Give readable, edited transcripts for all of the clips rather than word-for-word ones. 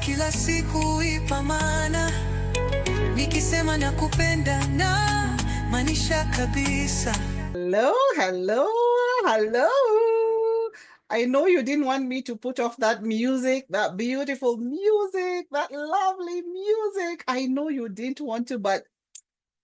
Kila siku ipa maana, nikisema nakupenda na maanisha kabisa. Hello, hello, hello. I know you didn't want me to put off that music, that beautiful music, that lovely music. I know you didn't want to, but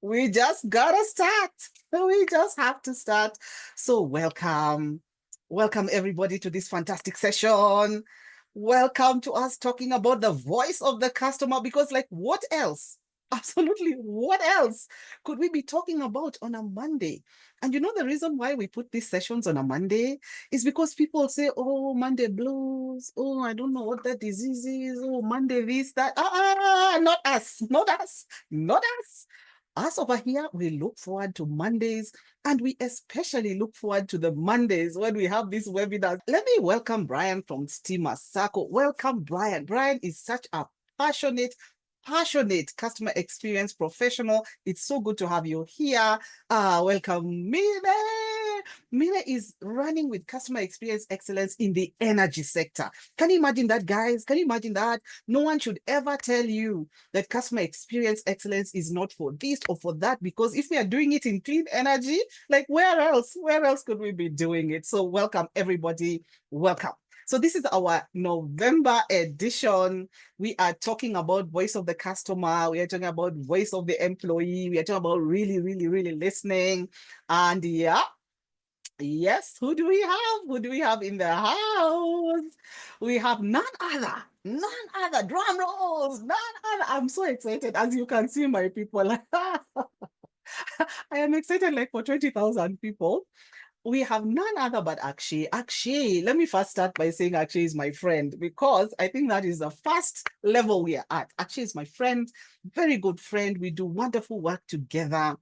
we just gotta start. We just have to start. So welcome. Welcome everybody to this fantastic session. Welcome to us talking about the voice of the customer, because like what else? Absolutely, what else could we be talking about on a Monday? And you know, the reason why we put these sessions on a Monday is because people say, oh, Monday blues. Oh, I don't know what that disease is. Oh, Monday this, that. Not us, not us, not us. Us over here, we look forward to Mondays, and we especially look forward to the Mondays when we have these webinars. Let me welcome Brian from Steamer Circle. Welcome, Brian. Brian is such a passionate customer experience professional. It's so good to have you here. Welcome, Mine. Mine is running with customer experience excellence in the energy sector. Can you imagine that, guys? Can you imagine that? No one should ever tell you that customer experience excellence is not for this or for that, because if we are doing it in clean energy, like where else could we be doing it? So welcome, everybody. Welcome. So this is our November edition. We are talking about voice of the customer. We are talking about voice of the employee. We are talking about really, really, really listening. And yeah, yes, who do we have? Who do we have in the house? We have none other, drum rolls, none other. I'm so excited, as you can see, my people. I am excited like for 20,000 people. We have none other but Akshay. Akshay, let me first start by saying Akshay is my friend, because I think that is the first level we are at. Akshay is my friend, very good friend. We do wonderful work together.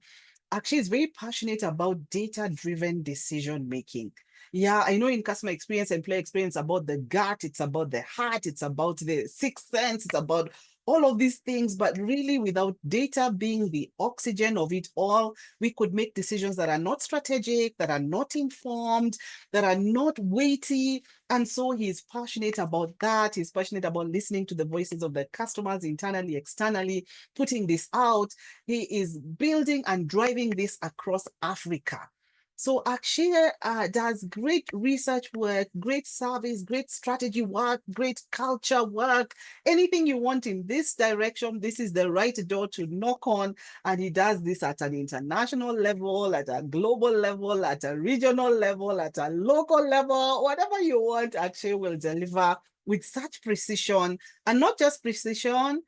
Akshay is very passionate about data-driven decision making. Yeah, I know in customer experience, employee experience, about the gut, it's about the heart, it's about the sixth sense, it's about all of these things. But really, without data being the oxygen of it all, we could make decisions that are not strategic, that are not informed, that are not weighty. And so he's passionate about that. He's passionate about listening to the voices of the customers internally, externally, putting this out. He is building and driving this across Africa. So Akshay does great research work, great service, great strategy work, great culture work. Anything you want in this direction, this is the right door to knock on. And he does this at an international level, at a global level, at a regional level, at a local level. Whatever you want, Akshay will deliver with such precision. And not just precision,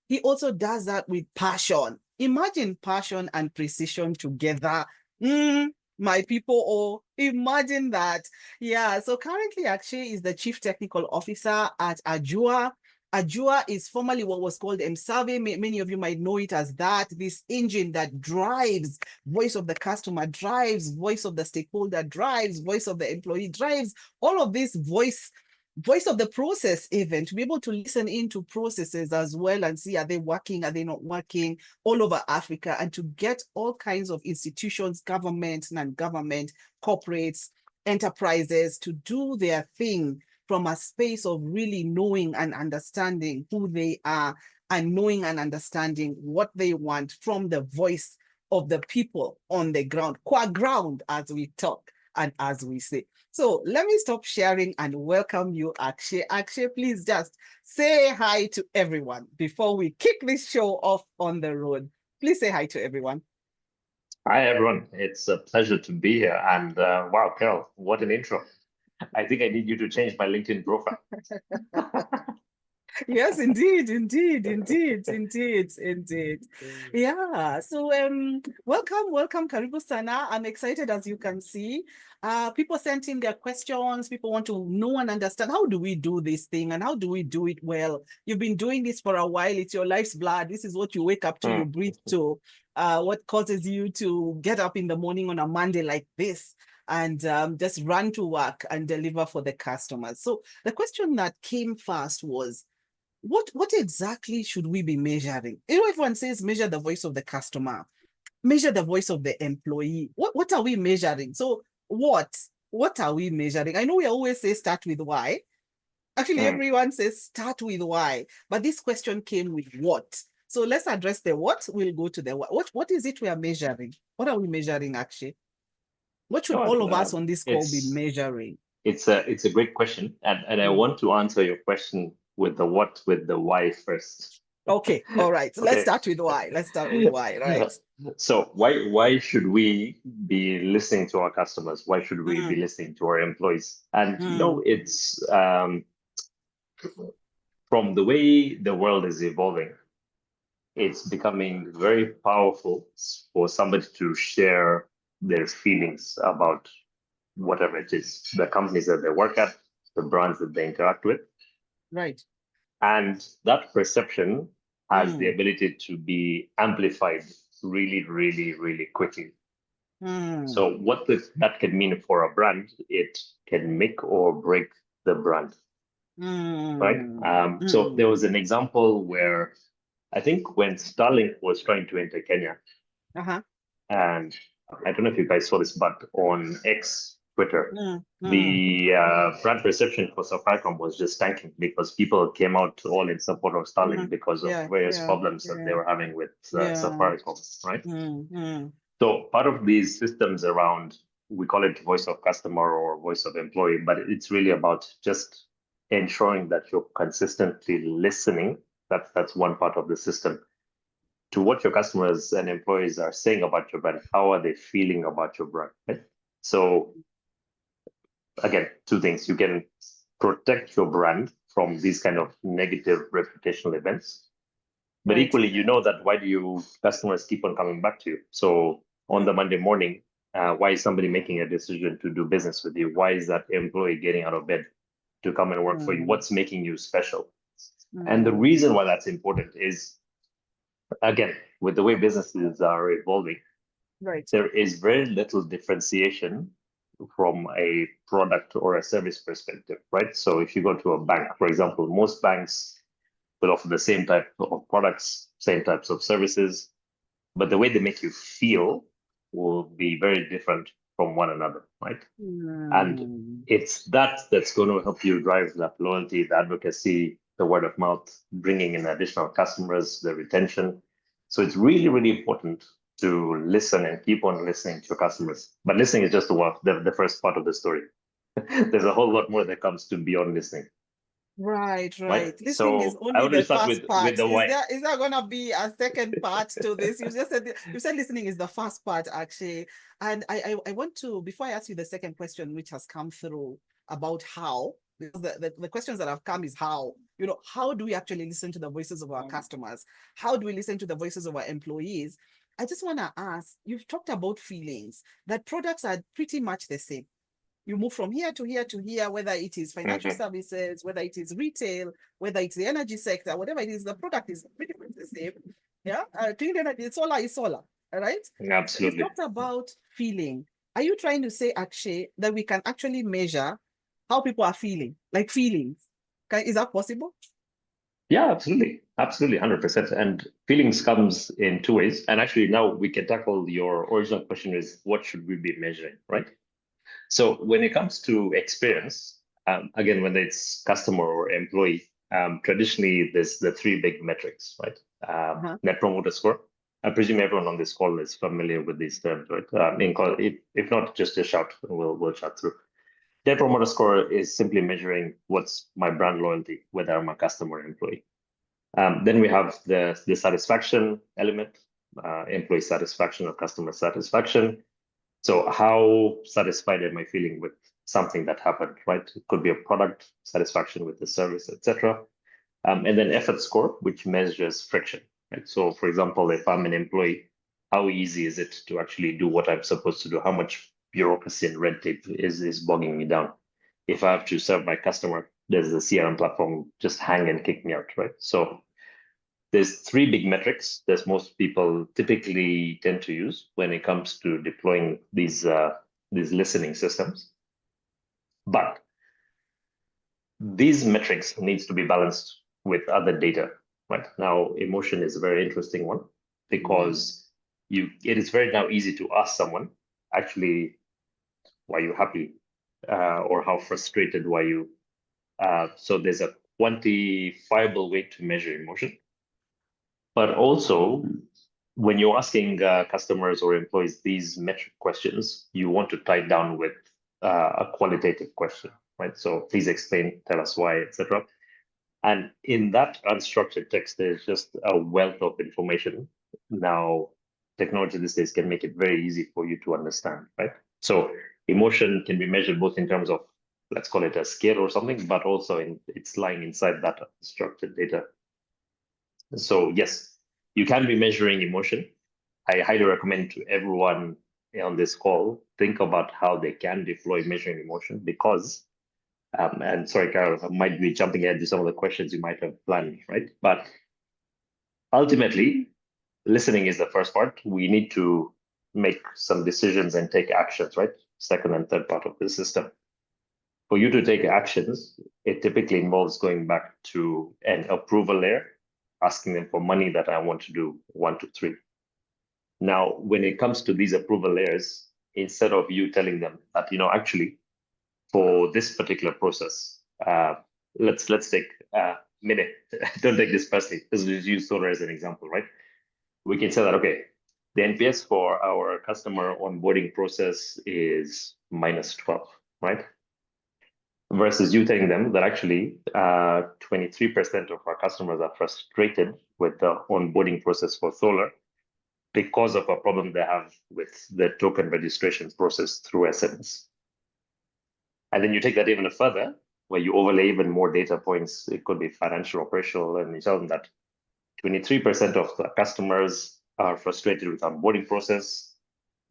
he also does that with passion. Imagine passion and precision together. My people, oh, imagine that. Yeah, so currently Akshay is the Chief Technical Officer at Ajua. Ajua is formerly what was called MSurvey. Many of you might know it as that, this engine that drives voice of the customer, drives voice of the stakeholder, drives voice of the employee, drives all of this voice of the process, even to be able to listen into processes as well and see, are they working, are they not working, all over Africa, and to get all kinds of institutions, government, non-government, corporates, enterprises to do their thing from a space of really knowing and understanding who they are, and knowing and understanding what they want from the voice of the people on the ground, qua ground, as we talk and as we say. So let me stop sharing and welcome you, Akshay. Akshay, please just say hi to everyone before we kick this show off on the road. Please say hi to everyone. Hi, everyone. It's a pleasure to be here. And wow, Kel, what an intro. I think I need you to change my LinkedIn profile. Yes, indeed. Yeah. So welcome, Karibu Sana. I'm excited, as you can see. People sent in their questions. People want to know and understand, how do we do this thing and how do we do it well? You've been doing this for a while. It's your life's blood. This is what you wake up to, you breathe to. What causes you to get up in the morning on a Monday like this and just run to work and deliver for the customers. So the question that came first was, what exactly should we be measuring? You know, everyone says measure the voice of the customer, measure the voice of the employee. What are we measuring? So what are we measuring? I know we always say start with why, Actually, everyone says start with why, but this question came with what. So let's address the what. We'll go to the what. What is it we are measuring? What are we measuring, actually? What should all of us on this call be measuring? It's a great question, and I want to answer your question with the what, with the why first. Okay, all right. So let's start with why. Let's start with why, right? So why should we be listening to our customers? Why should we be listening to our employees? And it's from the way the world is evolving, it's becoming very powerful for somebody to share their feelings about whatever it is, the companies that they work at, the brands that they interact with. Right. And that perception has the ability to be amplified really, really, really quickly. So what that can mean for a brand, it can make or break the brand. Right? So there was an example where I think when Starlink was trying to enter Kenya, and I don't know if you guys saw this, but on X, Twitter, the brand perception for Safaricom was just tanking because people came out all in support of Starlink because of various problems that they were having with Safaricom, right? So part of these systems around, we call it voice of customer or voice of employee, but it's really about just ensuring that you're consistently listening. That's one part of the system, to what your customers and employees are saying about your brand. How are they feeling about your brand? Right? So again, two things. You can protect your brand from these kind of negative reputational events, but equally, you know that why do your customers keep on coming back to you? So on the Monday morning, why is somebody making a decision to do business with you? Why is that employee getting out of bed to come and work for you? What's making you special? And the reason why that's important is, again, with the way businesses are evolving, there is very little differentiation from a product or a service perspective, right? So if you go to a bank, for example, most banks will offer the same type of products, same types of services, but the way they make you feel will be very different from one another, right? And it's that's going to help you drive that loyalty, the advocacy, the word of mouth, bringing in additional customers, the retention. So it's really, really important to listen and keep on listening to your customers. But listening is just the first part of the story. There's a whole lot more that comes to beyond listening. Right. Listening so is only the first part. With the why. Is there gonna be a second part to this? You said listening is the first part, actually. And I want to, before I ask you the second question, which has come through about how, because the questions that have come is how. How do we actually listen to the voices of our customers? How do we listen to the voices of our employees? I just want to ask, you've talked about feelings, that products are pretty much the same. You move from here to here to here, whether it is financial services, whether it is retail, whether it's the energy sector, whatever it is, the product is pretty much the same. Yeah, clean energy, solar is solar, all right? Absolutely. So you talked about feeling. Are you trying to say, Akshay, that we can actually measure how people are feeling, like feelings? Is that possible? Yeah, absolutely. Absolutely, 100%. And feelings comes in two ways. And actually now we can tackle your original question is, what should we be measuring, right? So when it comes to experience, again, whether it's customer or employee, traditionally there's the three big metrics, right? Net Promoter Score. I presume everyone on this call is familiar with these terms, right? If not, just a shout, we'll chat through. Net Promoter Score is simply measuring what's my brand loyalty, whether I'm a customer or employee. Then we have the satisfaction element, employee satisfaction or customer satisfaction. So how satisfied am I feeling with something that happened, right? It could be a product, satisfaction with the service, etc. And then effort score, which measures friction, right? So for example, if I'm an employee, how easy is it to actually do what I'm supposed to do? How much bureaucracy and red tape is bogging me down? If I have to serve my customer, does the CRM platform just hang and kick me out, right? So there's three big metrics that most people typically tend to use when it comes to deploying these listening systems. But these metrics needs to be balanced with other data, right? Now, emotion is a very interesting one because it is very now easy to ask someone, actually, why are you happy? Or how frustrated were you? So there's a quantifiable way to measure emotion. But also, when you're asking customers or employees these metric questions, you want to tie it down with a qualitative question, right? So please explain, tell us why, etc. And in that unstructured text, there's just a wealth of information. Now, technology these days can make it very easy for you to understand, right? So emotion can be measured both in terms of, let's call it a scale or something, but also it's lying inside that structured data. So yes, you can be measuring emotion. I highly recommend to everyone on this call, think about how they can deploy measuring emotion because, and sorry, Carol, I might be jumping ahead to some of the questions you might have planned, right? But ultimately, listening is the first part. We need to make some decisions and take actions, right? Second and third part of the system. For you to take actions, it typically involves going back to an approval layer, asking them for money that I want to do 1, 2, 3. Now, when it comes to these approval layers, instead of you telling them that, actually, for this particular process, let's take a minute. Don't take this personally. Let's just use solar as an example, right? We can say that, okay, the NPS for our customer onboarding process is -12, right? Versus you telling them that actually 23% of our customers are frustrated with the onboarding process for solar because of a problem they have with the token registration process through SMS. And then you take that even further, where you overlay even more data points. It could be financial, operational, and you tell them that 23% of the customers are frustrated with onboarding process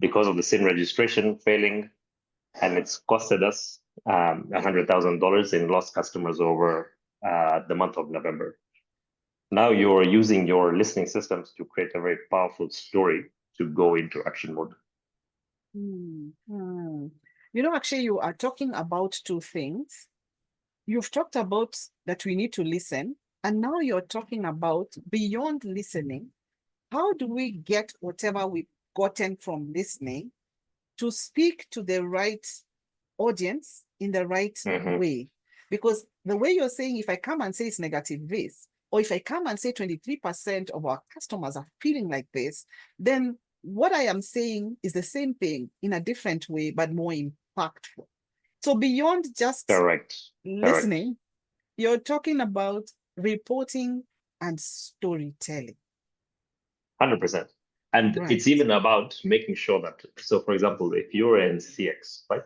because of the SIM registration failing, and it's costed us $100,000 in lost customers over the month of November. Now you're using your listening systems to create a very powerful story to go into action mode. Actually, you are talking about two things. You've talked about that we need to listen, and now you're talking about beyond listening. How do we get whatever we've gotten from listening to speak to the right audience in the right way? Because the way you're saying, if I come and say it's negative this, or if I come and say 23% of our customers are feeling like this, then what I am saying is the same thing in a different way, but more impactful. So beyond just listening, you're talking about reporting and storytelling. 100%. And it's even about making sure that, so for example, if you're in CX, right?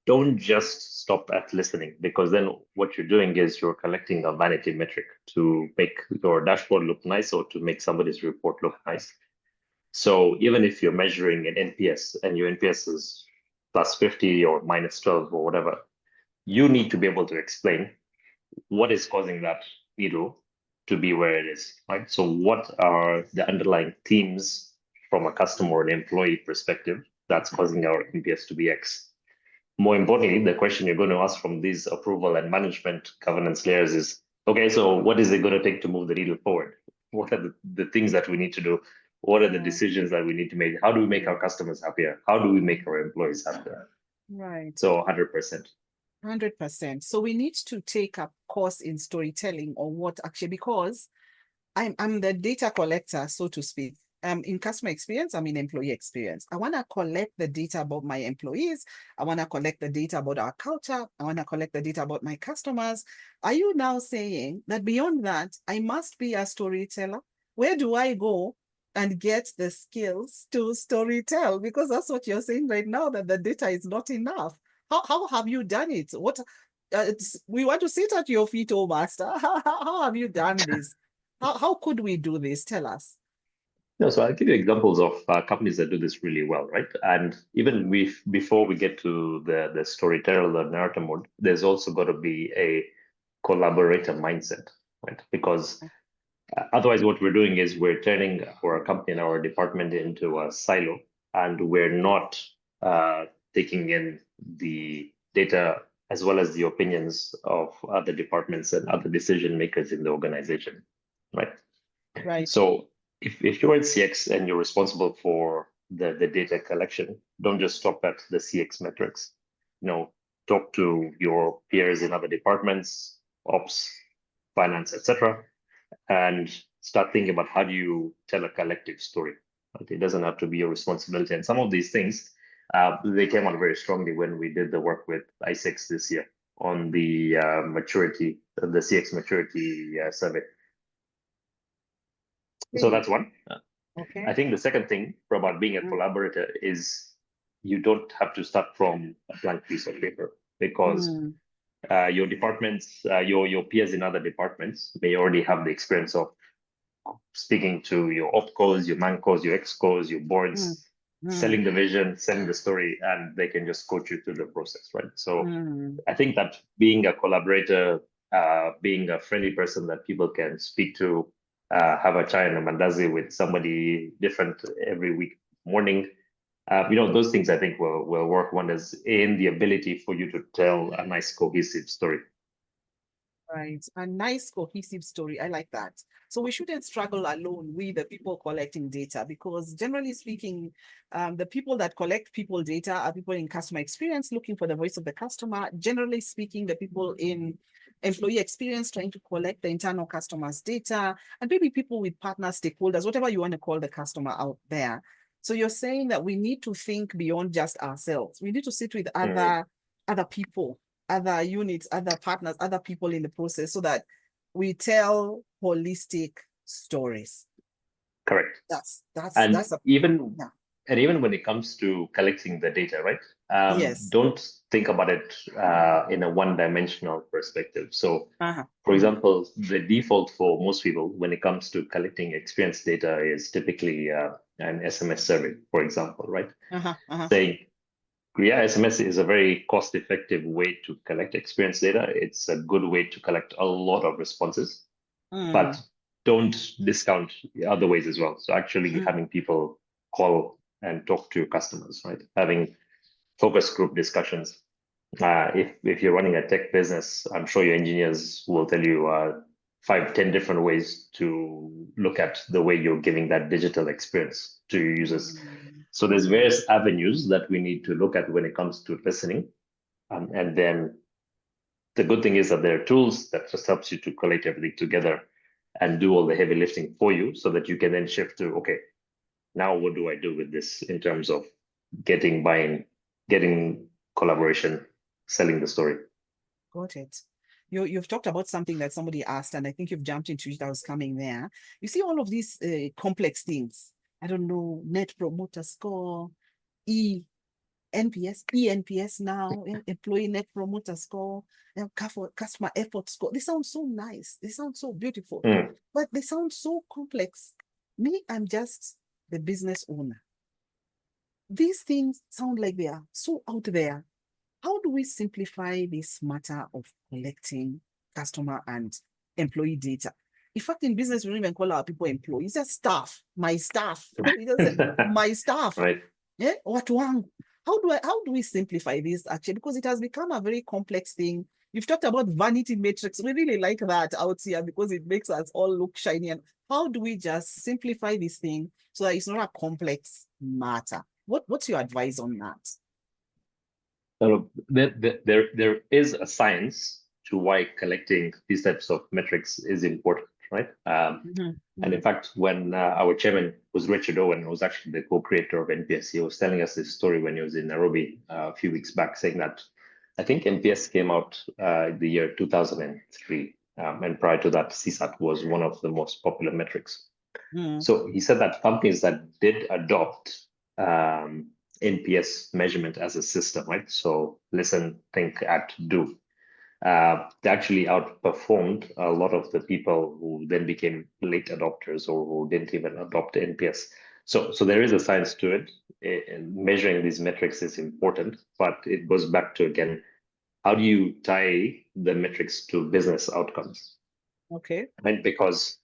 Don't just stop at listening, because then what you're doing is you're collecting a vanity metric to make your dashboard look nice or to make somebody's report look nice. So even if you're measuring an NPS and your NPS is +50 or -12 or whatever, you need to be able to explain what is causing that needle to be where it is, right? So what are the underlying themes from a customer or an employee perspective that's causing our NPS to be X? More importantly, the question you're going to ask from these approval and management governance layers is, okay, so what is it going to take to move the needle forward? What are the things that we need to do? What are the decisions that we need to make? How do we make our customers happier? How do we make our employees happier? Right. So 100%. 100%. So we need to take a course in storytelling, or what actually, because I'm the data collector, so to speak. In customer experience, I'm in employee experience. I want to collect the data about my employees. I want to collect the data about our culture. I want to collect the data about my customers. Are you now saying that beyond that, I must be a storyteller? Where do I go and get the skills to storytell? Because that's what you're saying right now, that the data is not enough. How have you done it? What we want to sit at your feet, oh master. How have you done this? How could we do this? Tell us. No, so I'll give you examples of companies that do this really well, right? And even before we get to the storyteller, the narrator mode, there's also got to be a collaborator mindset, right? Because otherwise what we're doing is we're turning our company and our department into a silo, and we're not taking in the data as well as the opinions of other departments and other decision makers in the organization, right? Right. So if you're in CX and you're responsible for the data collection, don't just stop at the CX metrics. talk to your peers in other departments, ops, finance, etc., and start thinking about how do you tell a collective story. Right? It doesn't have to be your responsibility. And some of these things, they came out very strongly when we did the work with I6 this year on the maturity, the CX maturity survey. So that's one. Okay. I think the second thing about being a collaborator is you don't have to start from a blank piece of paper, because your departments, your peers in other departments may already have the experience of speaking to your opcos, your mancos, your excos, your boards, selling the vision, selling the story, and they can just coach you through the process, right? So I think that being a collaborator, being a friendly person that people can speak to, have a chai and a mandazi with somebody different every week morning, those things I think will work wonders in the ability for you to tell a nice cohesive story. Right, a nice cohesive story. I like that. So we shouldn't struggle alone with the people collecting data, because generally speaking, the people that collect people data are people in customer experience looking for the voice of the customer. Generally speaking, the people in employee experience trying to collect the internal customers' data, and maybe people with partner stakeholders, whatever you want to call the customer out there. So you're saying that we need to think beyond just ourselves. We need to sit with other people, other units, other partners, other people in the process, so that we tell holistic stories. Correct. That's even when it comes to collecting the data, right? Yes. Don't think about it in a one-dimensional perspective. So, for example, the default for most people when it comes to collecting experience data is typically an SMS survey, for example, right? Saying, yeah, SMS is a very cost-effective way to collect experience data. It's a good way to collect a lot of responses, but don't discount the other ways as well. So actually having people call and talk to customers, right? Having focus group discussions. If you're running a tech business, I'm sure your engineers will tell you 5-10 different ways to look at the way you're giving that digital experience to your users. So there's various avenues that we need to look at when it comes to listening. And then the good thing is that there are tools that just helps you to collate everything together and do all the heavy lifting for you, so that you can then shift to, okay, now what do I do with this in terms of getting buy-in, getting collaboration, selling the story. Got it. You've talked about something that somebody asked, and I think you've jumped into it. I was coming there. You see all of these complex things. I don't know, net promoter score, ENPS now, employee net promoter score, customer effort score. They sound so nice. They sound so beautiful, but they sound so complex. Me, I'm just the business owner. These things sound like they are so out there. How do we simplify this matter of collecting customer and employee data? In fact, in business, we don't even call our people employees. They're staff. My staff. My staff. Right. Yeah. What one? How do we simplify this actually? Because it has become a very complex thing. You've talked about vanity metrics. We really like that out here because it makes us all look shiny. And how do we just simplify this thing so that it's not a complex matter? What's your advice on that? There is a science to why collecting these types of metrics is important, right? And in fact, when our chairman was Richard Owen, who was actually the co-creator of NPS, he was telling us this story when he was in Nairobi a few weeks back, saying that I think NPS came out the year 2003, and prior to that, CSAT was one of the most popular metrics. So he said that companies that did adopt NPS measurement as a system, right? So listen, think, act, do. They actually outperformed a lot of the people who then became late adopters or who didn't even adopt NPS. So there is a science to it. Measuring these metrics is important, but it goes back to, again, how do you tie the metrics to business outcomes? Okay. Right? Because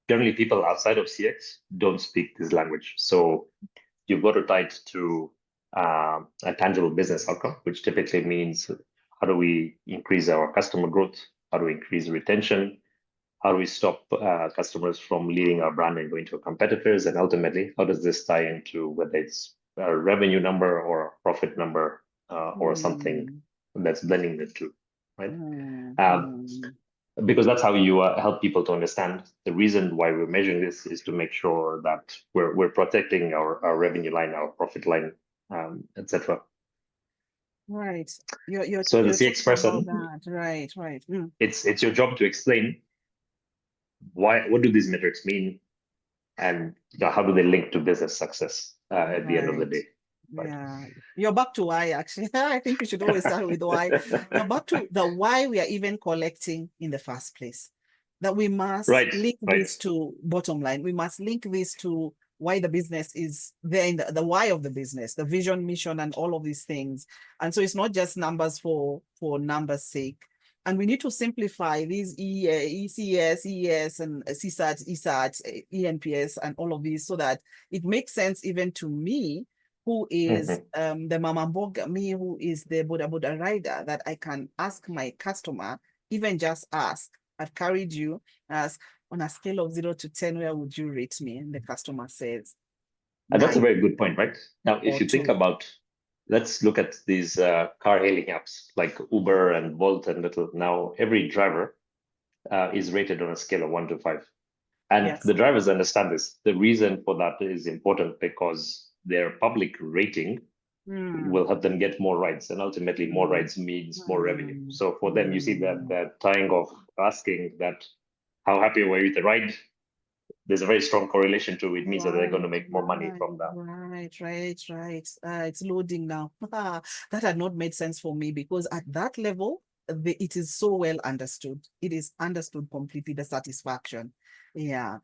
generally people outside of CX don't speak this language. So you've got to tie it to a tangible business outcome, which typically means how do we increase our customer growth? How do we increase retention? How do we stop customers from leaving our brand and going to our competitors? And ultimately, how does this tie into whether it's a revenue number or a profit number or something that's blending the two, right? Because that's how you help people to understand the reason why we're measuring this is to make sure that we're protecting our revenue line, our profit line, etc. Right. So the CX person, right. It's your job to explain what do these metrics mean, and how do they link to business success at the end of the day. Right. Yeah, you're back to why, actually. I think we should always start with why. You're back to the why we are even collecting in the first place. That we must link this to bottom line. We must link this to why the business is there, in the why of the business, the vision, mission, and all of these things. And so it's not just numbers for numbers' sake. And we need to simplify these ECS, ES, and CSAT, ESAT, ENPS, and all of these so that it makes sense even to me, who is the Mama Mboga, me who is the Boda Boda rider, that I can ask my customer, even just ask, I've carried you, ask, on a scale of 0 to 10, where would you rate me? And the customer says, and that's a very good point, right? Now, if you think about, let's look at these car hailing apps like Uber and Bolt and Little. Now, every driver is rated on a scale of 1 to 5. And the drivers understand this. The reason for that is important because their public rating will help them get more rides, and ultimately more rides means more revenue. So for them, you see that tying of asking that how happy were you with the ride, there's a very strong correlation to it, means that they're going to make more money from that. Right. It's loading now. That had not made sense for me, because at that level, it is so well understood. It is understood completely, the satisfaction. Yeah.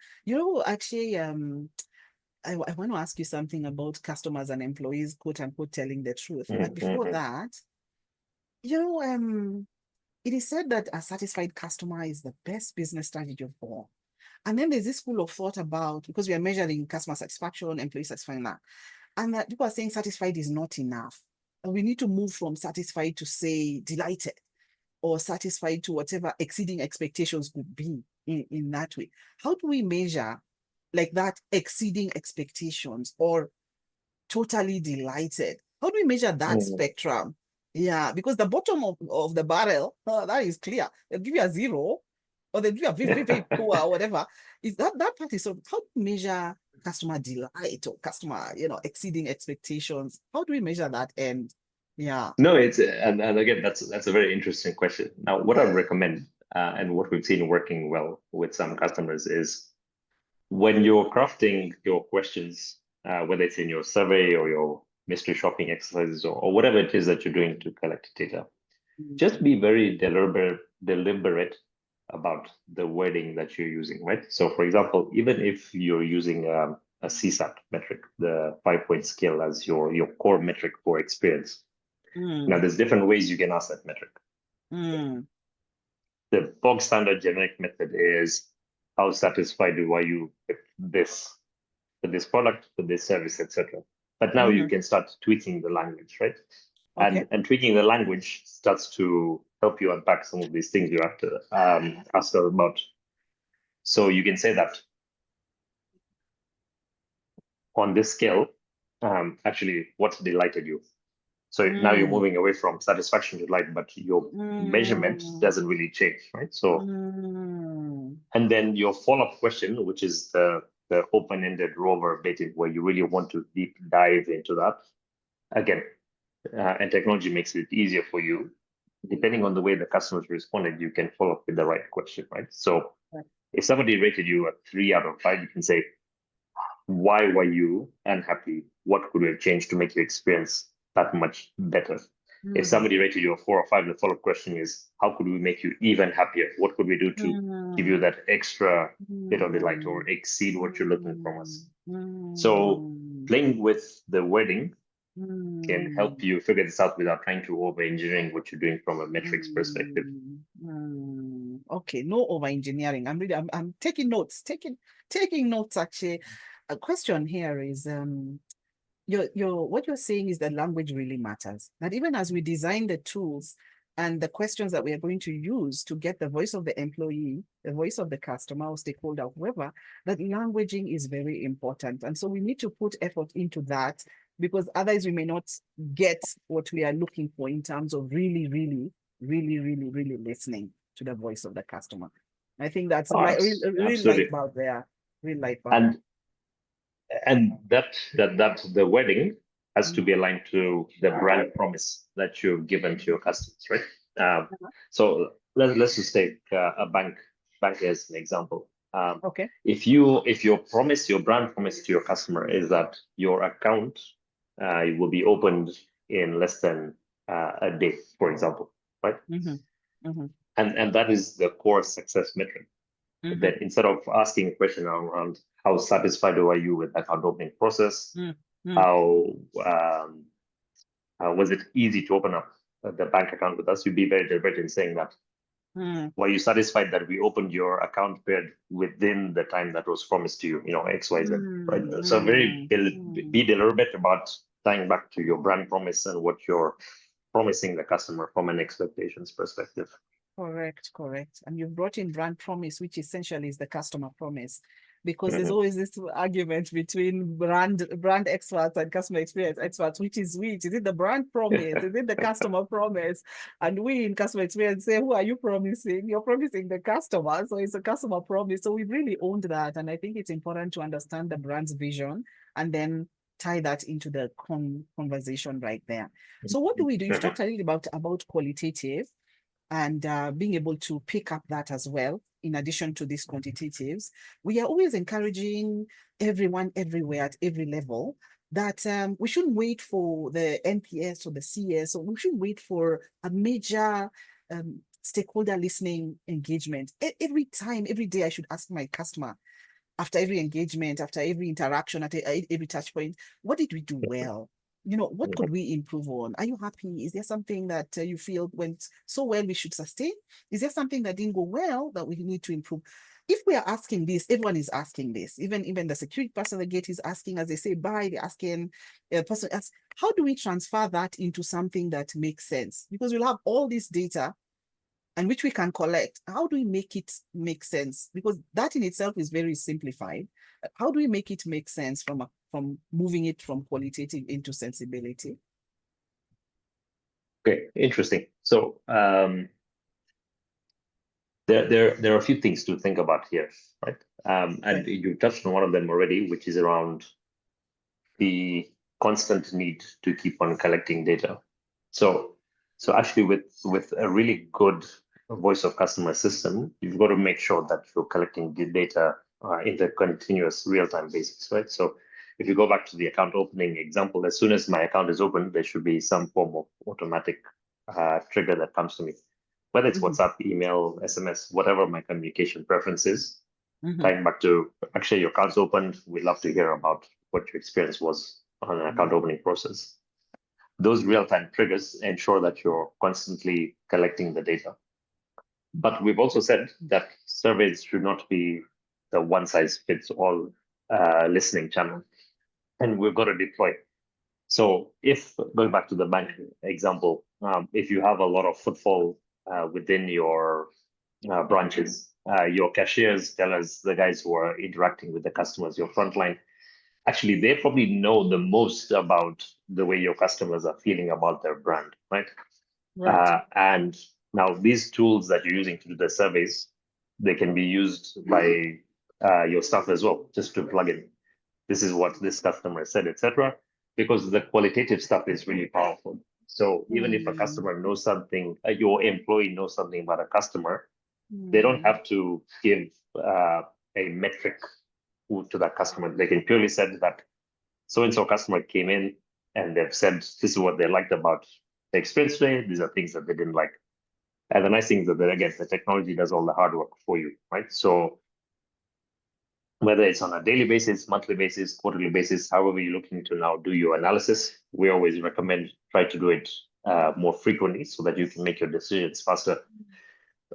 Actually, I want to ask you something about customers and employees, quote unquote, telling the truth. But before that, it is said that a satisfied customer is the best business strategy of all. And then there's this school of thought about, because we are measuring customer satisfaction, employee satisfaction, and that people are saying satisfied is not enough. And we need to move from satisfied to, say, delighted, or satisfied to whatever exceeding expectations could be in that way. How do we measure like that, exceeding expectations or totally delighted? How do we measure that spectrum? Yeah, because the bottom of the barrel, that is clear. They'll give you a 0, or they'll give you a very, very poor, or whatever. Is that part is, so how do we measure customer delight or customer, exceeding expectations? How do we measure that end? Yeah. No, it's and again, that's a very interesting question. Now, what I recommend and what we've seen working well with some customers is when you're crafting your questions, whether it's in your survey or your mystery shopping exercises or whatever it is that you're doing to collect data, just be very deliberate about the wording that you're using, right? So, for example, even if you're using a CSAT metric, the 5-point scale, as your core metric for experience, now there's different ways you can ask that metric. The bog standard generic method is, how satisfied are you with this product, with this service, etc. But now you can start tweaking the language, right? And tweaking the language starts to help you unpack some of these things you have to ask her about. So you can say that on this scale, actually, what delighted you? So now you're moving away from satisfaction to delight, but your measurement doesn't really change, right? So, and then your follow-up question, which is the open-ended raw verbatim, where you really want to deep dive into that. Again, and technology makes it easier for you. Depending on the way the customers responded, you can follow up with the right question, right? So if somebody rated you a 3 out of 5, you can say, why were you unhappy? What could we have changed to make your experience that much better? If somebody rated you a 4 or 5, the follow-up question is, how could we make you even happier? What could we do to give you that extra bit of delight or exceed what you're looking from us? So playing with the wording can help you figure this out without trying to over-engineering what you're doing from a metrics perspective. Okay, no over-engineering. I'm taking notes, taking notes, actually. A question here is, what you're saying is that language really matters. That even as we design the tools and the questions that we are going to use to get the voice of the employee, the voice of the customer or stakeholder, whoever, that languaging is very important. And so we need to put effort into that because otherwise we may not get what we are looking for in terms of really listening to the voice of the customer. I think that's real life out there, real life out there. And that the wedding has to be aligned to the brand promise that you've given to your customers, right? So let's just take a bank as an example. Okay. If your brand promise to your customer is that your account will be opened in less than a day, for example, right? And that is the core success metric. That instead of asking a question around how satisfied are you with the account opening process, how was it easy to open up the bank account with us, you'd be very deliberate in saying that. Were you satisfied that we opened your account period within the time that was promised to you, XYZ, right? So be deliberate about tying back to your brand promise and what you're promising the customer from an expectations perspective. Correct. And you've brought in brand promise, which essentially is the customer promise, because there's always this argument between brand experts and customer experience experts, which is which? Is it the brand promise? Is it the customer promise? And we in customer experience say, who are you promising? You're promising the customer, so it's a customer promise. So we've really owned that, and I think it's important to understand the brand's vision and then tie that into the conversation right there. So what do we do? You've talked a little about qualitative, and being able to pick up that as well. In addition to these quantitatives, we are always encouraging everyone everywhere at every level that we shouldn't wait for the NPS or the CS, or we shouldn't wait for a major stakeholder listening engagement. Every time, every day, I should ask my customer, after every engagement, after every interaction, at every touch point, what did we do well? What could we improve on? Are you happy? Is there something that you feel went so well we should sustain? Is there something that didn't go well that we need to improve? If we are asking this, everyone is asking this. Even the security person at the gate is asking, as they say bye, they're asking, the person asks, how do we transfer that into something that makes sense? Because we'll have all this data and which we can collect. How do we make it make sense? Because that in itself is very simplified. How do we make it make sense from moving it from qualitative into sensibility? Okay, interesting. So there are a few things to think about here, right? And you touched on one of them already, which is around the constant need to keep on collecting data. So actually, with a really good voice of customer system, you've got to make sure that you're collecting the data in the continuous real-time basis, right? So if you go back to the account opening example, as soon as my account is open, there should be some form of automatic trigger that comes to me, whether it's WhatsApp, email, SMS, whatever my communication preference is. Tying back to actually your account's opened, we'd love to hear about what your experience was on an account opening process. Those real-time triggers ensure that you're constantly collecting the data. But we've also said that surveys should not be the one-size-fits-all listening channel, and we've got to deploy. So if, going back to the bank example, if you have a lot of footfall within your branches, your cashiers, tellers, the guys who are interacting with the customers, your frontline, actually, they probably know the most about the way your customers are feeling about their brand, right? And now these tools that you're using to do the surveys, they can be used by your staff as well, just to plug in. This is what this customer said, etc. Because the qualitative stuff is really powerful. So even if a customer knows something, your employee knows something about a customer, they don't have to give a metric to that customer. They can purely say that so-and-so customer came in and they've said this is what they liked about the experience today. These are things that they didn't like. And the nice thing is that, again, the technology does all the hard work for you, right? So whether it's on a daily basis, monthly basis, quarterly basis, however you're looking to now do your analysis, we always recommend try to do it more frequently so that you can make your decisions faster.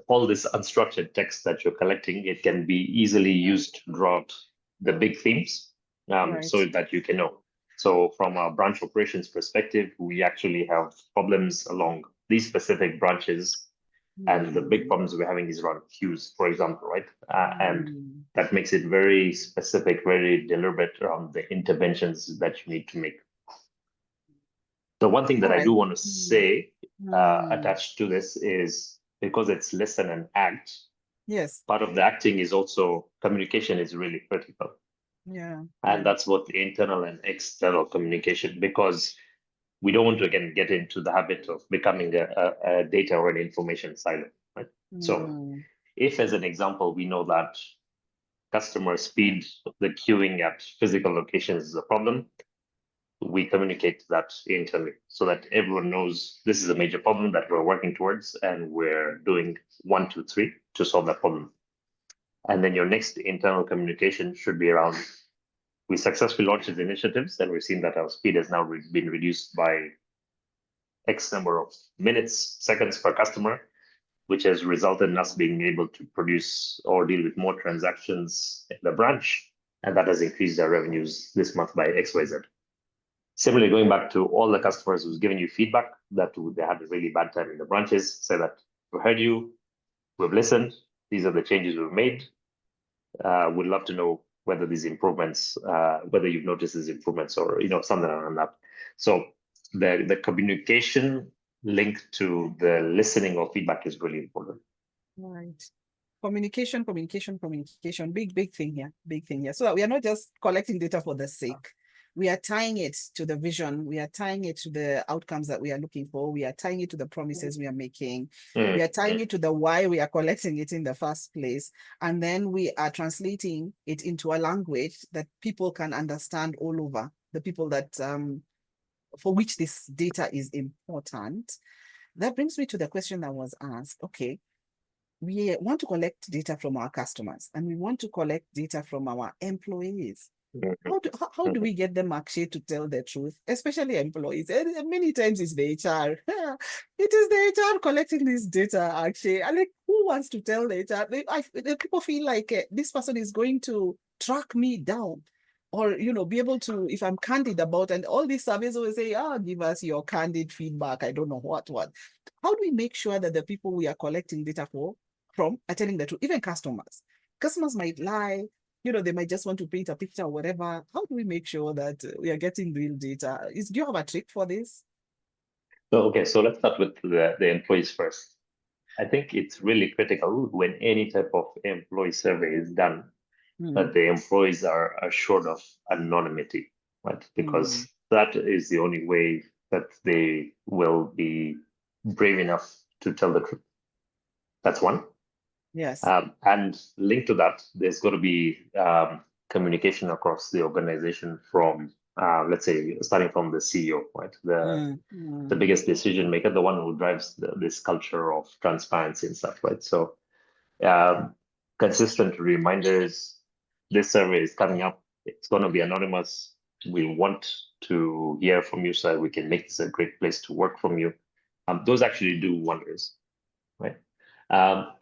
All this unstructured text that you're collecting, it can be easily used to draw out the big themes so that you can know. So from a branch operations perspective, we actually have problems along these specific branches. And the big problems we're having is around queues, for example, right? And that makes it very specific, very deliberate around the interventions that you need to make. So one thing that I Alright. do want to say attached to this is, because it's listen and act, Yes. part of the acting is also communication is really critical. Yeah. And that's both the internal and external communication, because we don't want to again get into the habit of becoming a data or an information silo, right? So if, as an example, we know that customer speed, the queuing at physical locations is a problem, we communicate that internally so that everyone knows this is a major problem that we're working towards, and we're doing 1, 2, 3 to solve that problem. And then your next internal communication should be around, we successfully launched these initiatives and we've seen that our speed has now been reduced by X number of minutes, seconds per customer, which has resulted in us being able to produce or deal with more transactions in the branch. And that has increased our revenues this month by XYZ. Similarly, going back to all the customers who's giving you feedback that they had a really bad time in the branches, say that we heard you, we've listened, these are the changes we've made. Would love to know whether these improvements, whether you've noticed these improvements or something around that. So the communication linked to the listening or feedback is really important. Right. Communication. Big thing here. Big thing here. So that we are not just collecting data for the sake. We are tying it to the vision. We are tying it to the outcomes that we are looking for. We are tying it to the promises we are making. We are tying it to the why we are collecting it in the first place. And then we are translating it into a language that people can understand all over, the people that for which this data is important. That brings me to the question that was asked. Okay, we want to collect data from our customers and we want to collect data from our employees. How do we get them actually to tell the truth, especially employees? And many times it's the HR. It is the HR collecting this data, actually. And like, who wants to tell the HR? The people feel like this person is going to track me down, or be able to, if I'm candid about, and all these surveys always say, give us your candid feedback. I don't know what. How do we make sure that the people we are collecting data from are telling the truth? Even customers might lie. They might just want to paint a picture or whatever. How do we make sure that we are getting real data? Do you have a trick for this? So let's start with the employees first. I think it's really critical when any type of employee survey is done that the employees are assured of anonymity, right? Because that is the only way that they will be brave enough to tell the truth. That's one. Yes. And linked to that, there's got to be communication across the organization from, let's say, starting from the CEO, right? The biggest decision maker, the one who drives this culture of transparency and stuff, right? So consistent reminders, this survey is coming up, it's going to be anonymous. We want to hear from you so that we can make this a great place to work from you. Those actually do wonders, right?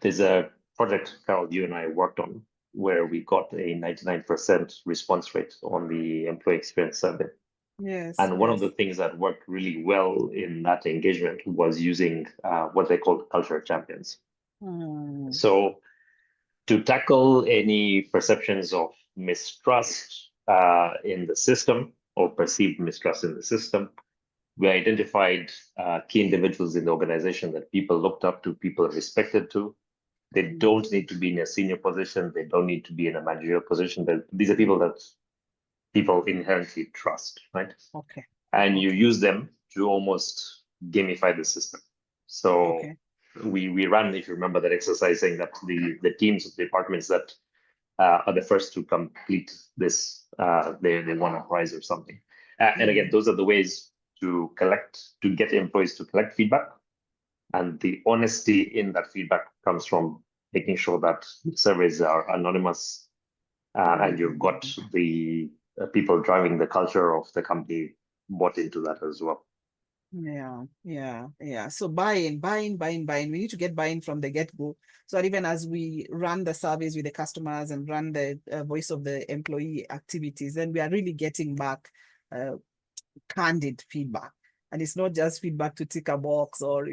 There's a project, Carol, you and I worked on, where we got a 99% response rate on the employee experience survey. Yes. And one of the things that worked really well in that engagement was using what they call culture champions. So to tackle any perceptions of mistrust in the system or perceived mistrust in the system, we identified key individuals in the organization that people looked up to, people respected to. They don't need to be in a senior position. They don't need to be in a managerial position. These are people that people inherently trust, right? Okay. And you use them to almost gamify the system. So we ran, if you remember that exercise, saying that the teams of departments that are the first to complete this, they won a prize or something. And again, those are the ways to get employees to collect feedback. And the honesty in that feedback comes from making sure that surveys are anonymous and you've got the people driving the culture of the company bought into that as well. Yeah. So buy-in. We need to get buy-in from the get-go. So that even as we run the surveys with the customers and run the voice of the employee activities, then we are really getting back candid feedback. And it's not just feedback to tick a box or,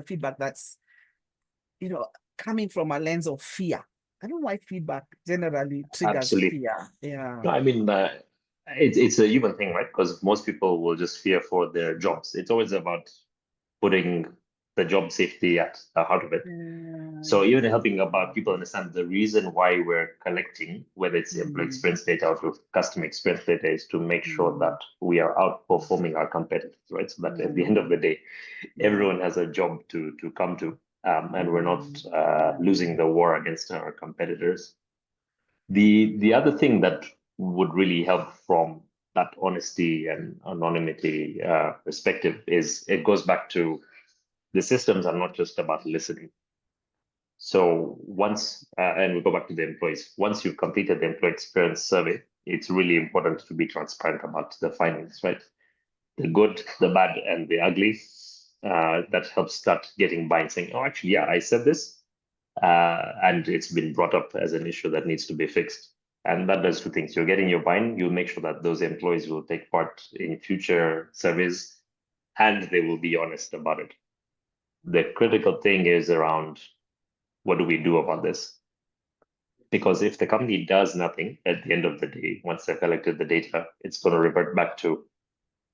feedback that's, coming from a lens of fear. I don't know why feedback generally triggers fear. Yeah. No, I mean, It's a human thing, right? Because most people will just fear for their jobs. It's always about putting the job safety at the heart of it. So even helping about people understand the reason why we're collecting, whether it's employee experience data or customer experience data, is to make sure that we are outperforming our competitors, right? So that at the end of the day, everyone has a job to come to, and we're not losing the war against our competitors. The other thing that would really help from that honesty and anonymity perspective is it goes back to the systems are not just about listening. So once, and we go back to the employees, once you've completed the employee experience survey, it's really important to be transparent about the findings, right? The good, the bad, and the ugly. That helps start getting buy-in, saying, oh, actually, yeah, I said this, and it's been brought up as an issue that needs to be fixed. And that does two things. You're getting your buy-in, you'll make sure that those employees will take part in future surveys, and they will be honest about it. The critical thing is around, what do we do about this? Because if the company does nothing at the end of the day, once they've collected the data, it's going to revert back to,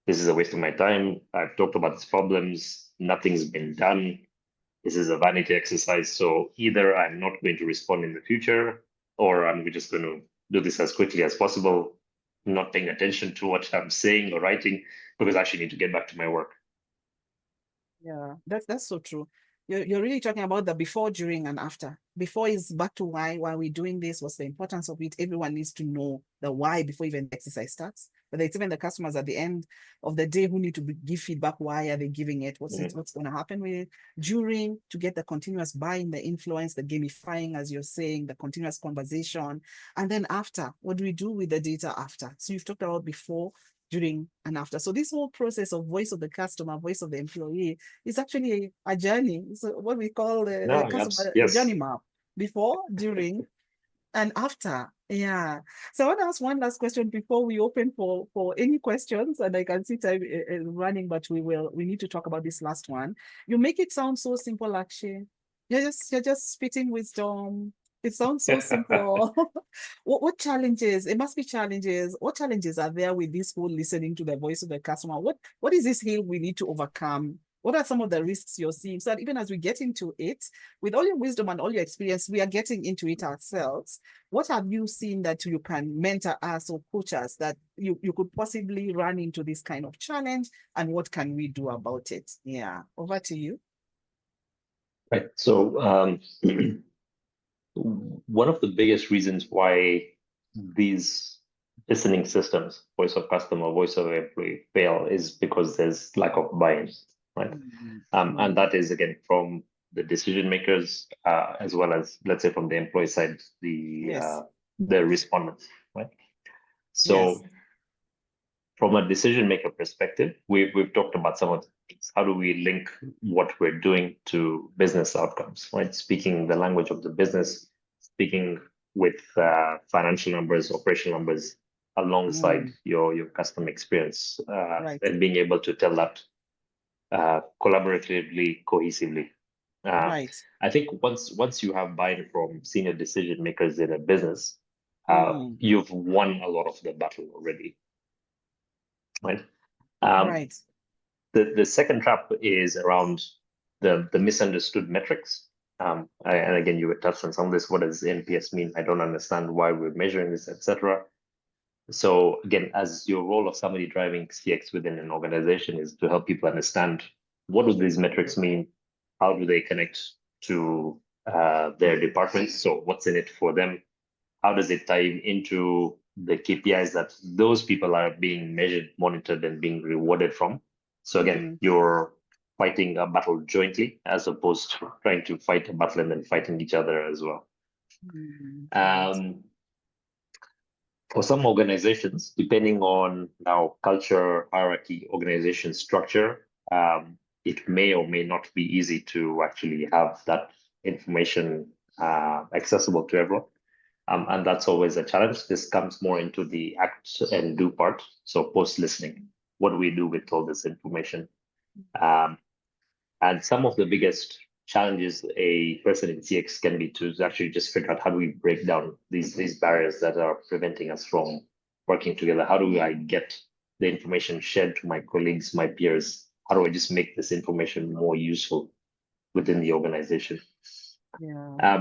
this is a waste of my time. I've talked about these problems. Nothing's been done. This is a vanity exercise. So either I'm not going to respond in the future, or I'm just going to do this as quickly as possible, not paying attention to what I'm saying or writing, because I actually need to get back to my work. Yeah, that's so true. You're really talking about the before, during, and after. Before is back to why we're doing this, what's the importance of it. Everyone needs to know the why before even the exercise starts. But it's even the customers at the end of the day who need to give feedback. Why are they giving it? What's going to happen with it? During, to get the continuous buy-in, the influence, the gamifying, as you're saying, the continuous conversation. And then after, what do we do with the data after? So you've talked about before, during, and after. So this whole process of voice of the customer, voice of the employee is actually a journey. So what we call the customer journey map: before, during, and after. Yeah. So I want to ask one last question before we open for any questions. And I can see time running, but we need to talk about this last one. You make it sound so simple, Akshay. You're just spitting wisdom. It sounds so simple. What challenges? It must be challenges. What challenges are there with this whole listening to the voice of the customer? What is this hill we need to overcome? What are some of the risks you're seeing? So that even as we get into it, with all your wisdom and all your experience, we are getting into it ourselves. What have you seen that you can mentor us or coach us that you could possibly run into this kind of challenge, and what can we do about it? Yeah, over to you. Right. So one of the biggest reasons why these listening systems, voice of customer, voice of employee, fail is because there's lack of buy-in, right? And that is, again, from the decision makers, as well as, let's say, from the employee side, the respondents, right? So from a decision maker perspective, we've talked about some of the things. How do we link what we're doing to business outcomes, right? Speaking the language of the business, speaking with financial numbers, operational numbers, alongside your customer experience, and being able to tell that collaboratively, cohesively. I think once you have buy-in from senior decision makers in a business, you've won a lot of the battle already. Right. The second trap is around the misunderstood metrics. And again, you would touch on some of this. What does NPS mean? I don't understand why we're measuring this, etc. So again, as your role of somebody driving CX within an organization is to help people understand, what do these metrics mean? How do they connect to their departments? So what's in it for them? How does it tie into the KPIs that those people are being measured, monitored, and being rewarded from? So again, you're fighting a battle jointly, as opposed to trying to fight a battle and then fighting each other as well. For some organizations, depending on now culture, hierarchy, organization structure, it may or may not be easy to actually have that information accessible to everyone. And that's always a challenge. This comes more into the act and do part. So post-listening, what do we do with all this information? And some of the biggest challenges a person in CX can be to actually just figure out, how do we break down these barriers that are preventing us from working together? How do I get the information shared to my colleagues, my peers? How do I just make this information more useful within the organization? Yeah.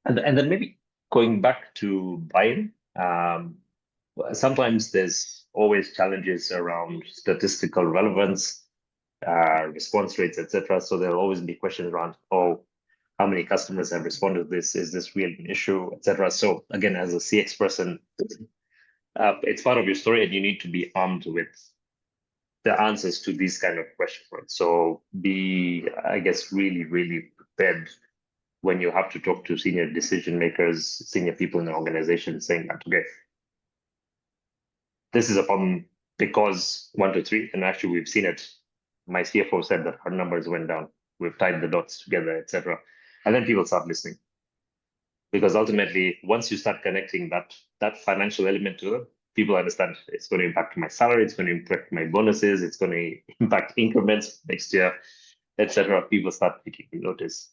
And then maybe going back to buy-in, sometimes there's always challenges around statistical relevance, response rates, etc. So there'll always be questions around, oh, how many customers have responded to this? Is this really an issue, etc. So again, as a CX person, it's part of your story, and you need to be armed with the answers to these kind of questions. Right? So be, I guess, really, really prepared when you have to talk to senior decision makers, senior people in the organization, saying that, okay, this is a problem because 1, 2, 3, and actually we've seen it. My CFO said that our numbers went down. We've tied the dots together, etc. And then people start listening. Because ultimately, once you start connecting that financial element to it, people understand it's going to impact my salary, it's going to impact my bonuses, it's going to impact increments next year, etc. People start taking notice.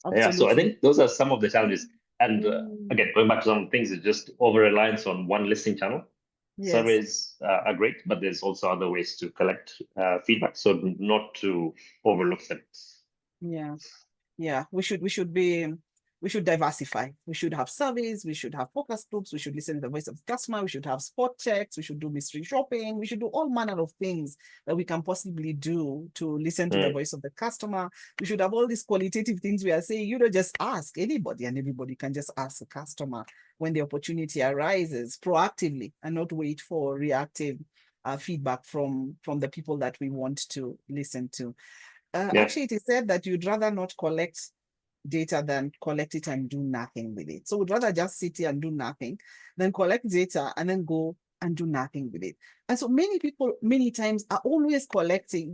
Absolutely. Yeah, so I think those are some of the challenges. And again, going back to some of the things, it's just over-reliance on one listening channel. Yes. Surveys are great, but there's also other ways to collect feedback, so not to overlook them. Yeah, we should diversify. We should have surveys, we should have focus groups, we should listen to the voice of the customer, we should have spot checks, we should do mystery shopping, we should do all manner of things that we can possibly do to listen to the voice of the customer. We should have all these qualitative things we are saying. You don't just ask anybody, and everybody can just ask the customer when the opportunity arises proactively, and not wait for reactive feedback from the people that we want to listen to. Actually, it is said that you'd rather not collect data than collect it and do nothing with it. So we'd rather just sit here and do nothing than collect data and then go and do nothing with it. And so many people, many times, are always collecting.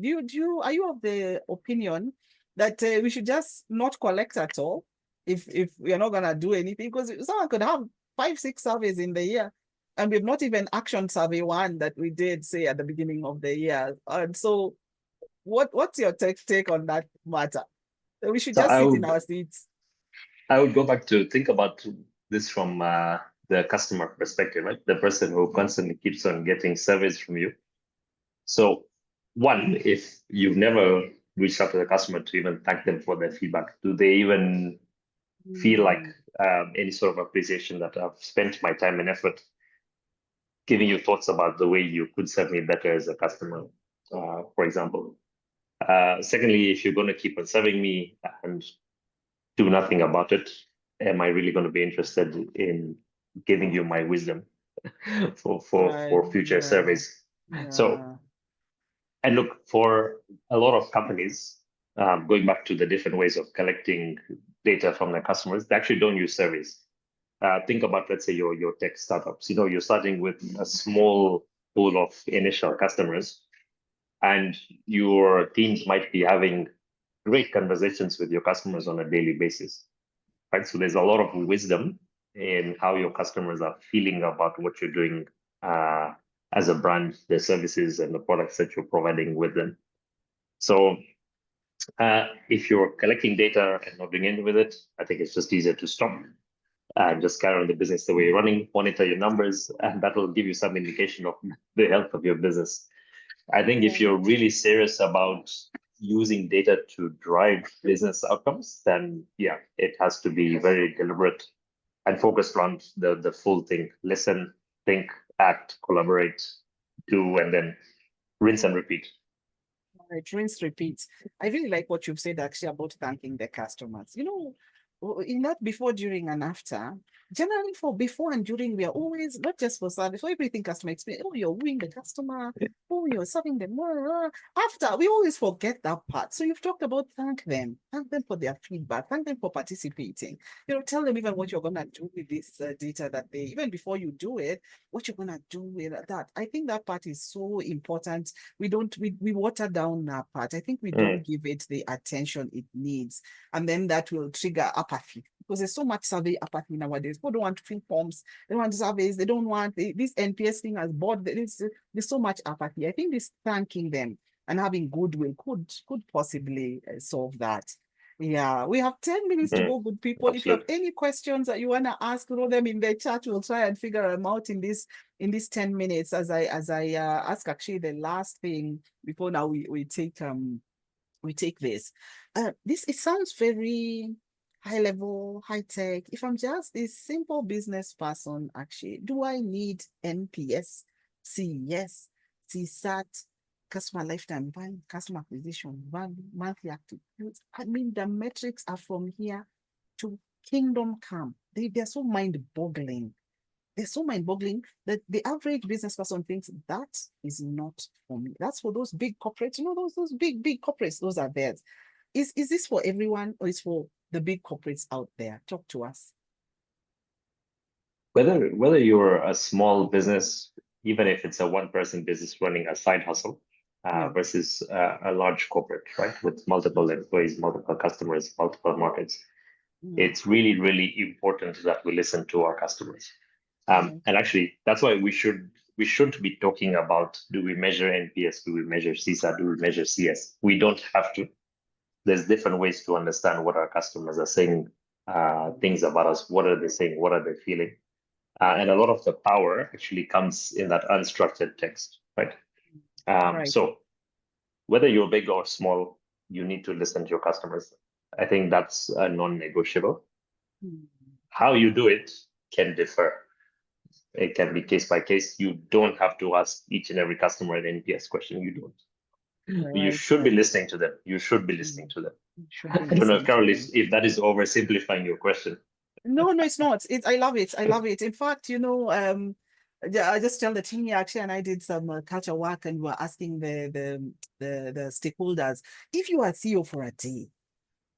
Are you of the opinion that we should just not collect at all if we are not gonna do anything? Because someone could have 5, 6 surveys in the year, and we've not even actioned survey 1 that we did, say, at the beginning of the year. And so what's your take on that matter? We should just sit in our seats. I would go back to think about this from the customer perspective, right? The person who constantly keeps on getting surveys from you. So one, if you've never reached out to the customer to even thank them for their feedback, do they even feel like any sort of appreciation that I've spent my time and effort giving you thoughts about the way you could serve me better as a customer, for example? Secondly, if you're going to keep on serving me and do nothing about it, am I really going to be interested in giving you my wisdom for future surveys? So, and look, for a lot of companies, going back to the different ways of collecting data from their customers, they actually don't use surveys. Think about, let's say, your tech startups. You're starting with a small pool of initial customers, and your teams might be having great conversations with your customers on a daily basis, right? So there's a lot of wisdom in how your customers are feeling about what you're doing as a brand, the services and the products that you're providing with them. So if you're collecting data and not doing anything with it, I think it's just easier to stop and just carry on the business the way you're running, monitor your numbers, and that will give you some indication of the health of your business. I think if you're really serious about using data to drive business outcomes, then yeah, it has to be very deliberate and focused around the full thing. Listen, think, act, collaborate, do, and then rinse and repeat. Right, rinse, repeat. I really like what you've said actually about thanking the customers. In that before, during, and after, generally for before and during, we are always, not just for service, for everything customer experience. Oh, you're wooing the customer. Oh, you're serving them. After, we always forget that part. So you've talked about thank them for their feedback, thank them for participating. Tell them even what you're going to do with this data that they, even before you do it, what you're going to do with that. I think that part is so important. We water down that part. I think we don't give it the attention it needs. And then that will trigger apathy, because there's so much survey apathy nowadays. People don't want to fill forms, they don't want surveys, they don't want this NPS thing has bored. There's so much apathy. I think this thanking them and having goodwill could possibly solve that. Yeah, we have 10 minutes to go, good people. If you have Absolutely. any questions that you want to ask, throw them in the chat. We'll try and figure them out in this 10 minutes as I ask actually the last thing before now we take this. It sounds very high level, high tech. If I'm just this simple business person, actually, do I need NPS, CES, CSAT, customer lifetime value, customer acquisition value, monthly active users? I mean, the metrics are from here to kingdom come. They're so mind-boggling. They're so mind-boggling that the average business person thinks that is not for me. That's for those big corporates. Those big corporates, those are theirs. Is this for everyone, or is for the big corporates out there? Talk to us. Whether you're a small business, even if it's a one-person business running a side hustle, versus a large corporate, right, with multiple employees, multiple customers, multiple markets, it's really, really important that we listen to our customers. And actually, that's why we shouldn't be talking about, do we measure NPS, do we measure CSAT, do we measure CS? We don't have to. There's different ways to understand what our customers are saying, things about us. What are they saying? What are they feeling? And a lot of the power actually comes in that unstructured text, right? So whether you're big or small, you need to listen to your customers. I think that's a non-negotiable. How you do it can differ. It can be case by case. You don't have to ask each and every customer an NPS question. You don't. You should be listening to them. You should be listening to them. I don't know, Carol, if that is oversimplifying your question. No, it's not. I love it. I love it. In fact, I just tell the team here actually, and I did some culture work, and we're asking the stakeholders, if you are CEO for a day,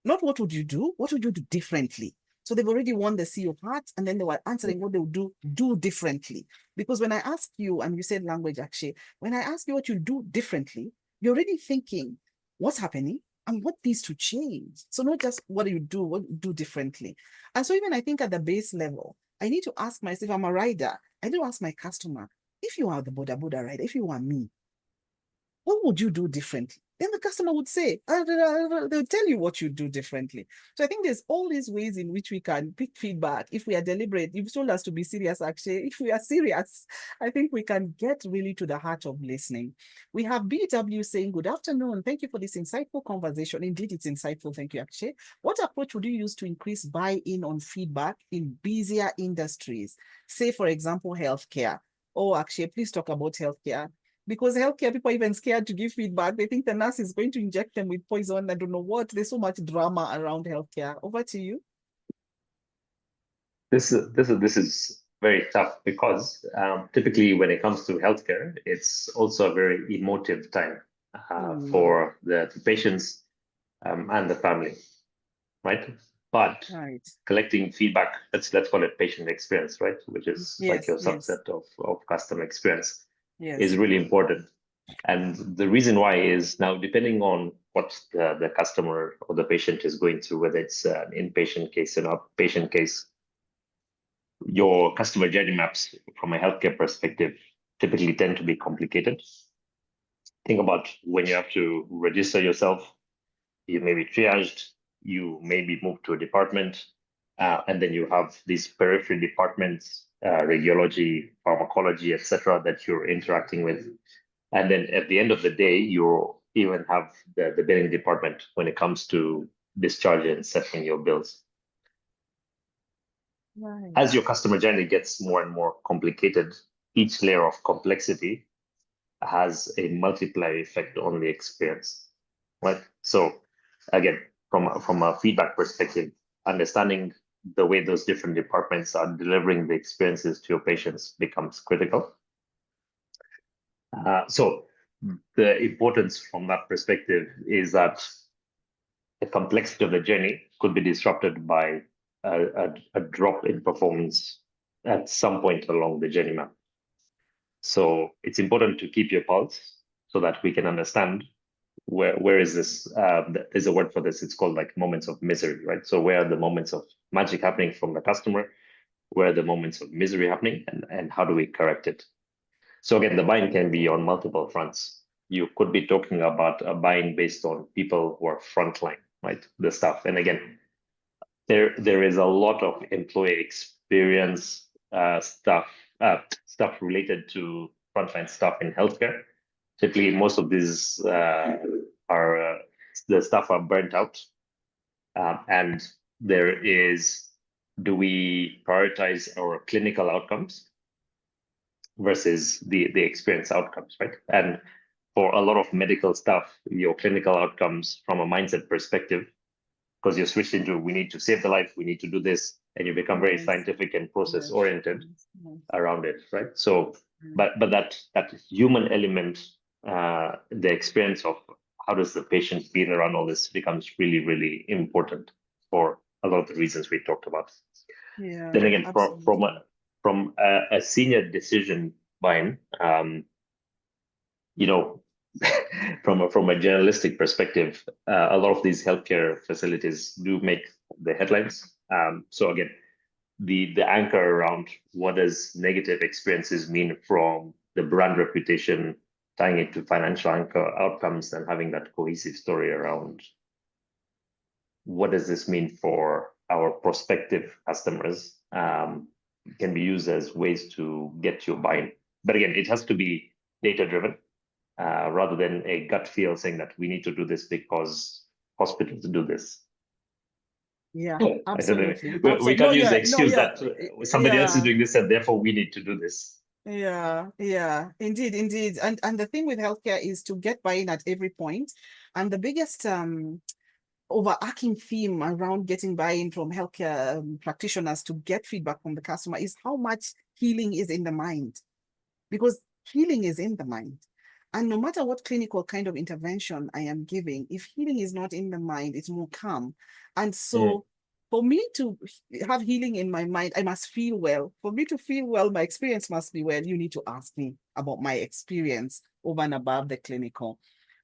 not what would you do, what would you do differently? So they've already won the CEO part, and then they were answering what they would do differently. Because when I ask you, and you said language actually, when I ask you what you do differently, you're already thinking what's happening and what needs to change. So not just what do you do differently. And so even I think at the base level, I need to ask myself, if I'm a rider, I do ask my customer, if you are the Boda rider, if you are me, what would you do differently? Then the customer would say, they'll tell you what you do differently. So I think there's all these ways in which we can pick feedback. If we are deliberate, you've told us to be serious, actually. If we are serious, I think we can get really to the heart of listening. We have BW saying, good afternoon. Thank you for this insightful conversation. Indeed, it's insightful. Thank you, Akshay. What approach would you use to increase buy-in on feedback in busier industries? Say, for example, healthcare. Oh, Akshay, please talk about healthcare. Because healthcare people are even scared to give feedback. They think the nurse is going to inject them with poison. I don't know what. There's so much drama around healthcare. Over to you. This is very tough because typically when it comes to healthcare, it's also a very emotive time for the patients and the family, right? But collecting feedback, let's call it patient experience, right? Which is like your subset of customer experience. Is really important. And the reason why is now, depending on what the customer or the patient is going through, whether it's an inpatient case or an outpatient case, your customer journey maps from a healthcare perspective typically tend to be complicated. Think about when you have to register yourself, you may be triaged, you may be moved to a department, and then you have these periphery departments, radiology, pharmacology, etc., that you're interacting with. And then at the end of the day, you even have the billing department when it comes to discharge and settling your bills. As your customer journey gets more and more complicated, each layer of complexity has a multiplier effect on the experience, right? So again, from a feedback perspective, understanding the way those different departments are delivering the experiences to your patients becomes critical. So the importance from that perspective is that the complexity of the journey could be disrupted by a drop in performance at some point along the journey map. So it's important to keep your pulse so that we can understand where is this. There's a word for this. It's called like moments of misery, right? So where are the moments of magic happening from the customer? Where are the moments of misery happening, and how do we correct it? So again, the buying can be on multiple fronts. You could be talking about a buying based on people who are frontline, right? The stuff. And again, there is a lot of employee experience stuff related to frontline stuff in healthcare. Typically, most of these are the stuff are burnt out, and there is, do we prioritize our clinical outcomes versus the experience outcomes, right? And for a lot of medical stuff, your clinical outcomes from a mindset perspective, because you're switched into, we need to save the life, we need to do this, and you become very scientific and process oriented around it, right? So, but that human element, the experience of how does the patient feel around all this becomes really, really important for a lot of the reasons we talked about. Yeah. Then again, from a senior decision buy-in, you know, from a journalistic perspective, a lot of these healthcare facilities do make the headlines. So again, the anchor around what does negative experiences mean from the brand reputation, tying it to financial outcomes, and having that cohesive story around what does this mean for our prospective customers, can be used as ways to get your buy-in. But again, it has to be data-driven. Rather than a gut feel saying that we need to do this because hospitals do this. Yeah, absolutely. I don't know. We can't use the excuse that somebody else is doing this and therefore we need to do this. Yeah, indeed. And the thing with healthcare is to get buy-in at every point. And the biggest overarching theme around getting buy-in from healthcare practitioners to get feedback from the customer is how much healing is in the mind. Because healing is in the mind. And no matter what clinical kind of intervention I am giving, if healing is not in the mind, it's more calm. And so for me to have healing in my mind, I must feel well. For me to feel well, my experience must be well. You need to ask me about my experience over and above the clinical.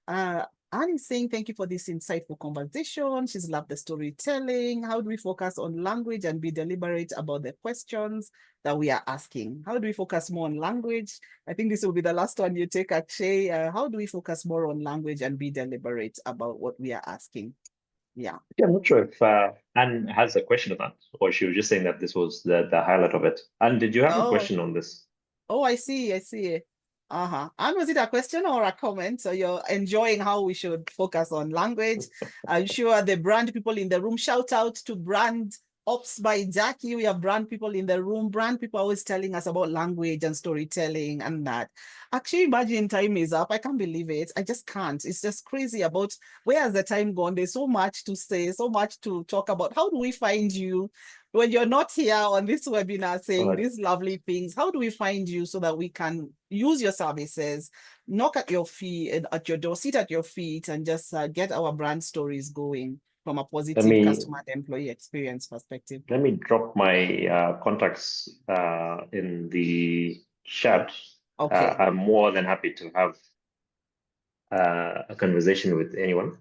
Anne is saying, thank you for this insightful conversation. She's loved the storytelling. How do we focus on language and be deliberate about the questions that we are asking? How do we focus more on language? I think this will be the last one you take, Akshay. How do we focus more on language and be deliberate about what we are asking? Yeah, I'm not sure if Anne has a question on that, or she was just saying that this was the highlight of it. Anne, did you have a question on this? Oh, I see. And was it a question or a comment? So you're enjoying how we should focus on language. I'm sure the brand people in the room, shout out to Brand Ops by Jackie. We have brand people in the room. Brand people always telling us about language and storytelling and that. Actually, imagine time is up. I can't believe it. I just can't. It's just crazy about where has the time gone? There's so much to say, so much to talk about. How do we find you when you're not here on this webinar saying these lovely things? How do we find you so that we can use your services, knock at your feet, at your door, sit at your feet, and just get our brand stories going from a positive customer and employee experience perspective? Let me drop my contacts in the chat. Okay. I'm more than happy to have a conversation with anyone.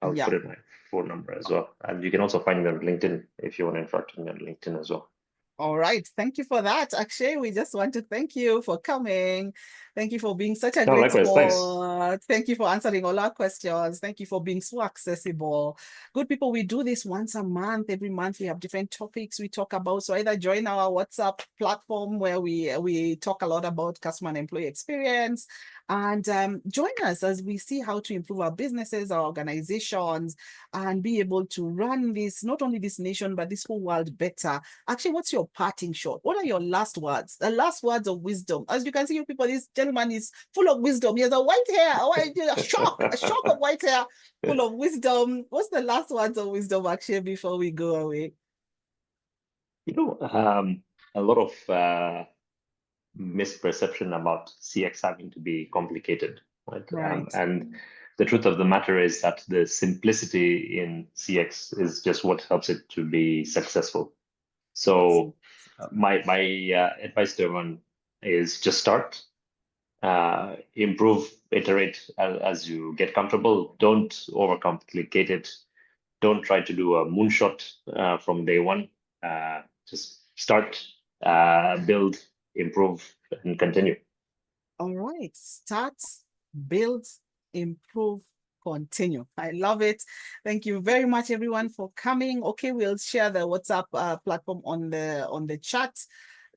I'll put in my phone number as well. And you can also find me on LinkedIn if you want to interact with me on LinkedIn as well. All right. Thank you for that, Akshay. We just want to thank you for coming. Thank you for being such a great sport. Thank you for answering all our questions. Thank you for being so accessible. Good people, we do this once a month. Every month we have different topics we talk about. So either join our WhatsApp platform where we talk a lot about customer and employee experience, and join us as we see how to improve our businesses, our organizations, and be able to run this, not only this nation, but this whole world better. Actually, what's your parting shot? What are your last words? The last words of wisdom. As you can see, you people, this gentleman is full of wisdom. He has a white hair, a shock of white hair, full of wisdom. What's the last words of wisdom, actually, before we go away? A lot of misperception about CX having to be complicated, right? And the truth of the matter is that the simplicity in CX is just what helps it to be successful. So my advice to everyone is just start, improve, iterate as you get comfortable. Don't overcomplicate it. Don't try to do a moonshot from day one. Just start, build, improve, and continue. All right. Start, build, improve, continue. I love it. Thank you very much, everyone, for coming. Okay, we'll share the WhatsApp platform on the chat.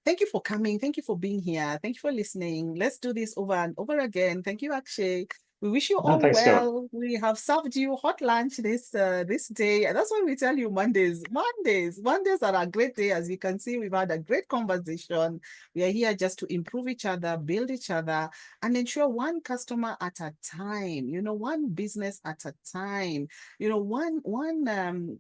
Thank you for coming. Thank you for being here. Thank you for listening. Let's do this over and over again. Thank you, Akshay. We wish you all thanks, well. We have served you hot lunch this day. And that's why we tell you Mondays are a great day. As you can see, we've had a great conversation. We are here just to improve each other, build each other, and ensure one customer at a time, one business at a time, one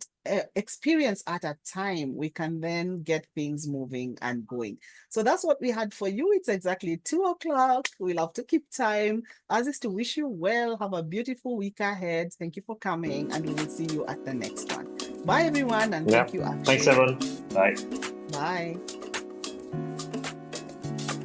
experience at a time, we can then get things moving and going. So that's what we had for you. It's exactly 2:00. We'll have to keep time. As is to wish you well. Have a beautiful week ahead. Thank you for coming, and we will see you at the next one. Bye, everyone, and thank you, Akshay. Thanks, everyone. Bye. Bye.